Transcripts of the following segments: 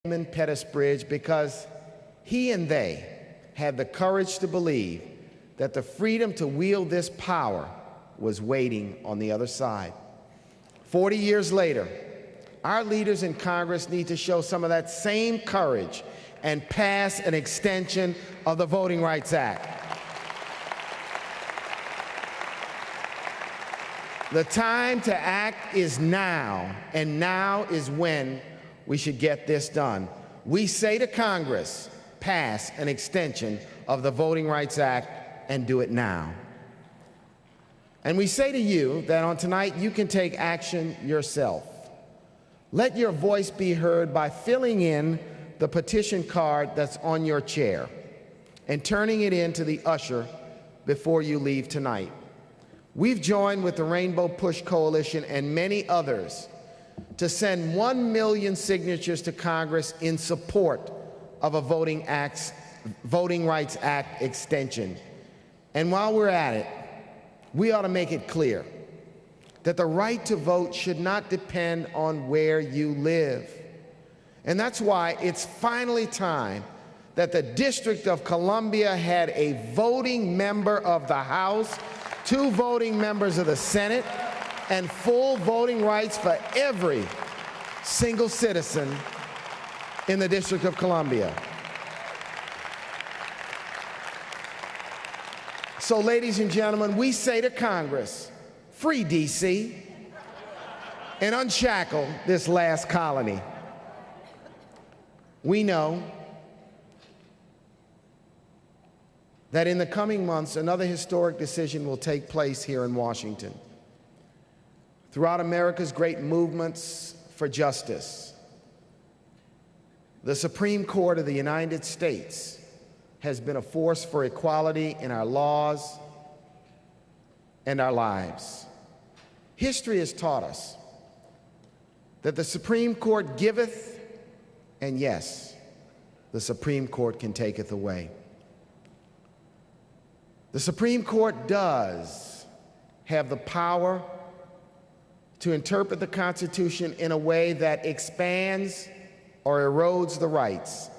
Pettus Bridge because he and they had the courage to believe that the freedom to wield this power was waiting on the other side. 40 years later, our leaders in Congress need to show some of that same courage and pass an extension of the Voting Rights Act. The time to act is now, and now is when we should get this done. We say to Congress, pass an extension of the Voting Rights Act and do it now. And we say to you that on tonight you can take action yourself. Let your voice be heard by filling in the petition card that's on your chair and turning it in to the usher before you leave tonight. We've joined with the Rainbow Push Coalition and many others to send 1 million signatures to Congress in support of a Voting Rights Act extension. And while we're at it, we ought to make it clear that the right to vote should not depend on where you live. And that's why it's finally time that the District of Columbia had a voting member of the House, 2 voting members of the Senate, and full voting rights for every single citizen in the District of Columbia. So, ladies and gentlemen, we say to Congress, free D.C. and unshackle this last colony. We know that in the coming months, another historic decision will take place here in Washington. Throughout America's great movements for justice, the Supreme Court of the United States has been a force for equality in our laws and our lives. History has taught us that the Supreme Court giveth, and yes, the Supreme Court can taketh away. The Supreme Court does have the power to interpret the Constitution in a way that expands or erodes the rights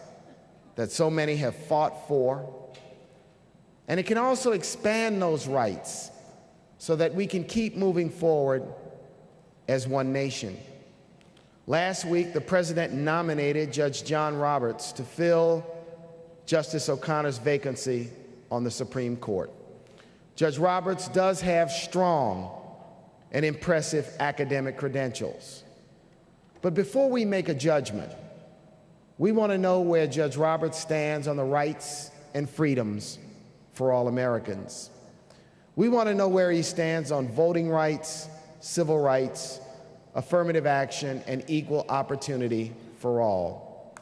that so many have fought for. And it can also expand those rights so that we can keep moving forward as one nation. Last week, the President nominated Judge John Roberts to fill Justice O'Connor's vacancy on the Supreme Court. Judge Roberts does have strong and impressive academic credentials. But before we make a judgment, we want to know where Judge Roberts stands on the rights and freedoms for all Americans. We want to know where he stands on voting rights, civil rights, affirmative action, and equal opportunity for all.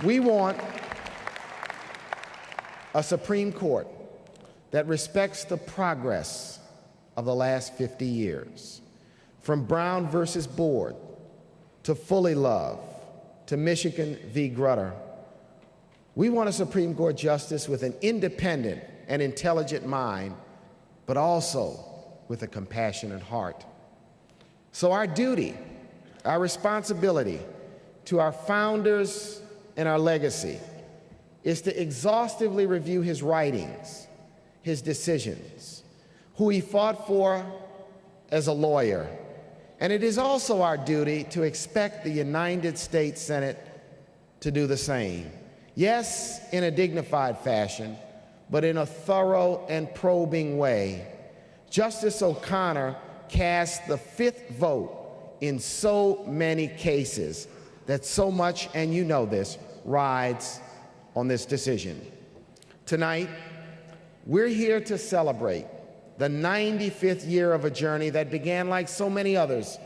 We want a Supreme Court that respects the progress of the last 50 years, from Brown versus Board to Fully Love to Michigan v. Grutter. We want a Supreme Court justice with an independent and intelligent mind, but also with a compassionate heart. So our duty, our responsibility to our founders and our legacy is to exhaustively review his writings, his decisions, who he fought for as a lawyer. And it is also our duty to expect the United States Senate to do the same. Yes, in a dignified fashion, but in a thorough and probing way. Justice O'Connor cast the 5th vote in so many cases that so much, and you know this, rides on this decision. Tonight, we're here to celebrate the 95th year of a journey that began, like so many others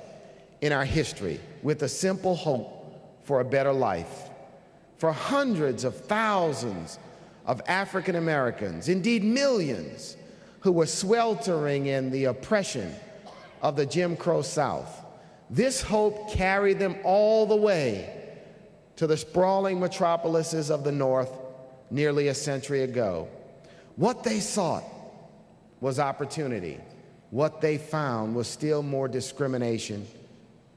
in our history, with a simple hope for a better life. For hundreds of thousands of African Americans, indeed millions, who were sweltering in the oppression of the Jim Crow South, this hope carried them all the way to the sprawling metropolises of the North nearly a century ago. What they sought was opportunity. What they found was still more discrimination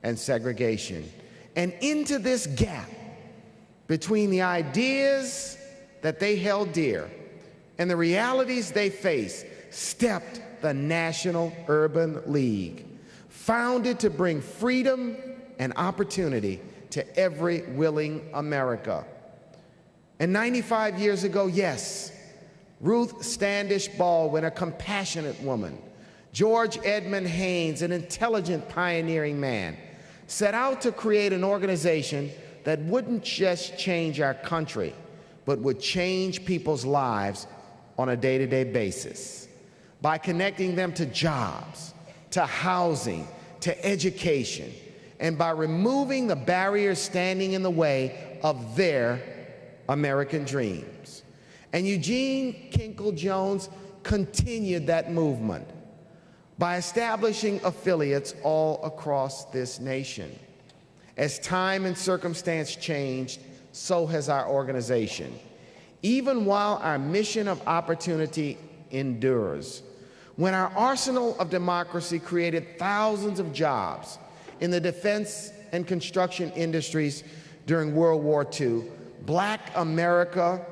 and segregation. And into this gap between the ideas that they held dear and the realities they face stepped the National Urban League, founded to bring freedom and opportunity to every willing America. And 95 years ago, yes, Ruth Standish Baldwin, a compassionate woman, George Edmund Haynes, an intelligent, pioneering man, set out to create an organization that wouldn't just change our country, but would change people's lives on a day-to-day basis by connecting them to jobs, to housing, to education, and by removing the barriers standing in the way of their American dreams. And Eugene Kinkle Jones continued that movement by establishing affiliates all across this nation. As time and circumstance changed, so has our organization. Even while our mission of opportunity endures, when our arsenal of democracy created thousands of jobs in the defense and construction industries during World War II, Black America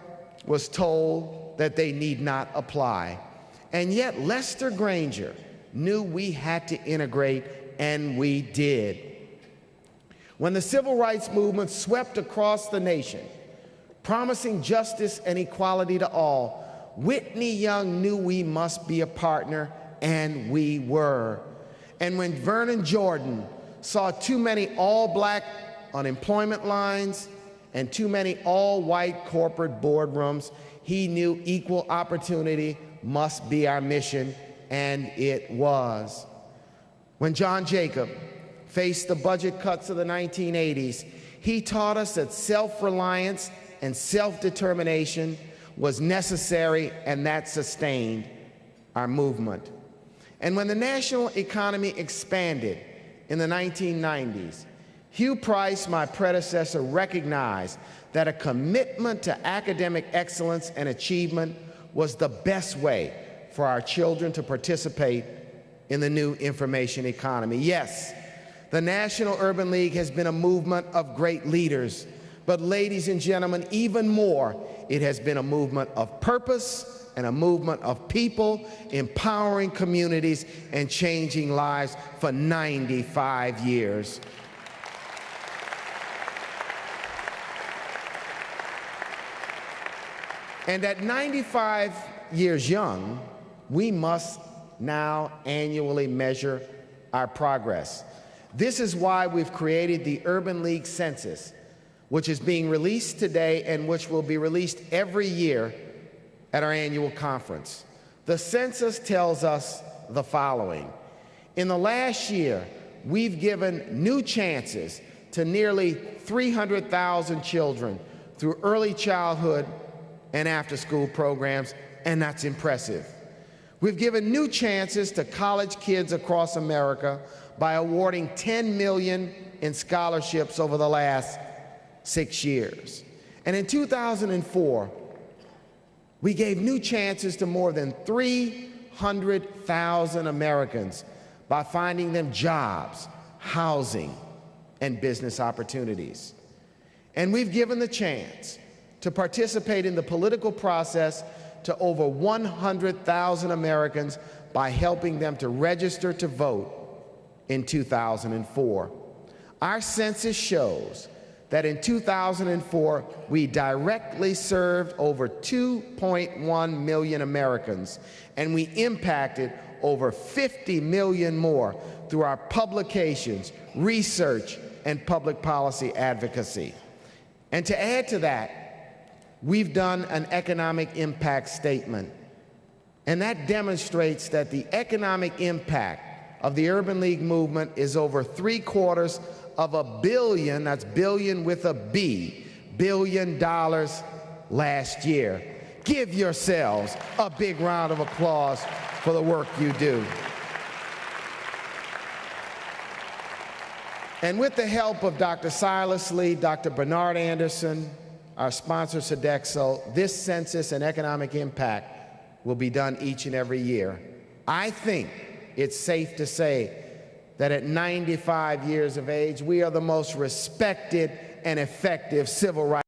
was told that they need not apply. And yet Lester Granger knew we had to integrate, and we did. When the civil rights movement swept across the nation, promising justice and equality to all, Whitney Young knew we must be a partner, and we were. And when Vernon Jordan saw too many all-Black unemployment lines and too many all-white corporate boardrooms, he knew equal opportunity must be our mission, and it was. When John Jacob faced the budget cuts of the 1980s, he taught us that self-reliance and self-determination was necessary, and that sustained our movement. And when the national economy expanded in the 1990s, Hugh Price, my predecessor, recognized that a commitment to academic excellence and achievement was the best way for our children to participate in the new information economy. Yes, the National Urban League has been a movement of great leaders, but ladies and gentlemen, even more, it has been a movement of purpose and a movement of people empowering communities and changing lives for 95 years. And at 95 years young, we must now annually measure our progress. This is why we've created the Urban League Census, which is being released today and which will be released every year at our annual conference. The census tells us the following. In the last year, we've given new chances to nearly 300,000 children through early childhood and after-school programs, and that's impressive. We've given new chances to college kids across America by awarding $10 million in scholarships over the last 6 years. And in 2004, we gave new chances to more than 300,000 Americans by finding them jobs, housing, and business opportunities. And we've given the chance to participate in the political process to over 100,000 Americans by helping them to register to vote in 2004. Our census shows that in 2004, we directly served over 2.1 million Americans, and we impacted over 50 million more through our publications, research, and public policy advocacy. And to add to that, we've done an economic impact statement, and that demonstrates that the economic impact of the Urban League movement is over $750 million, that's billion with a B, $billion last year. Give yourselves a big round of applause for the work you do. And with the help of Dr. Silas Lee, Dr. Bernard Anderson, our sponsor Sodexo, this census and economic impact will be done each and every year. I think it's safe to say that at 95 years of age, we are the most respected and effective civil rights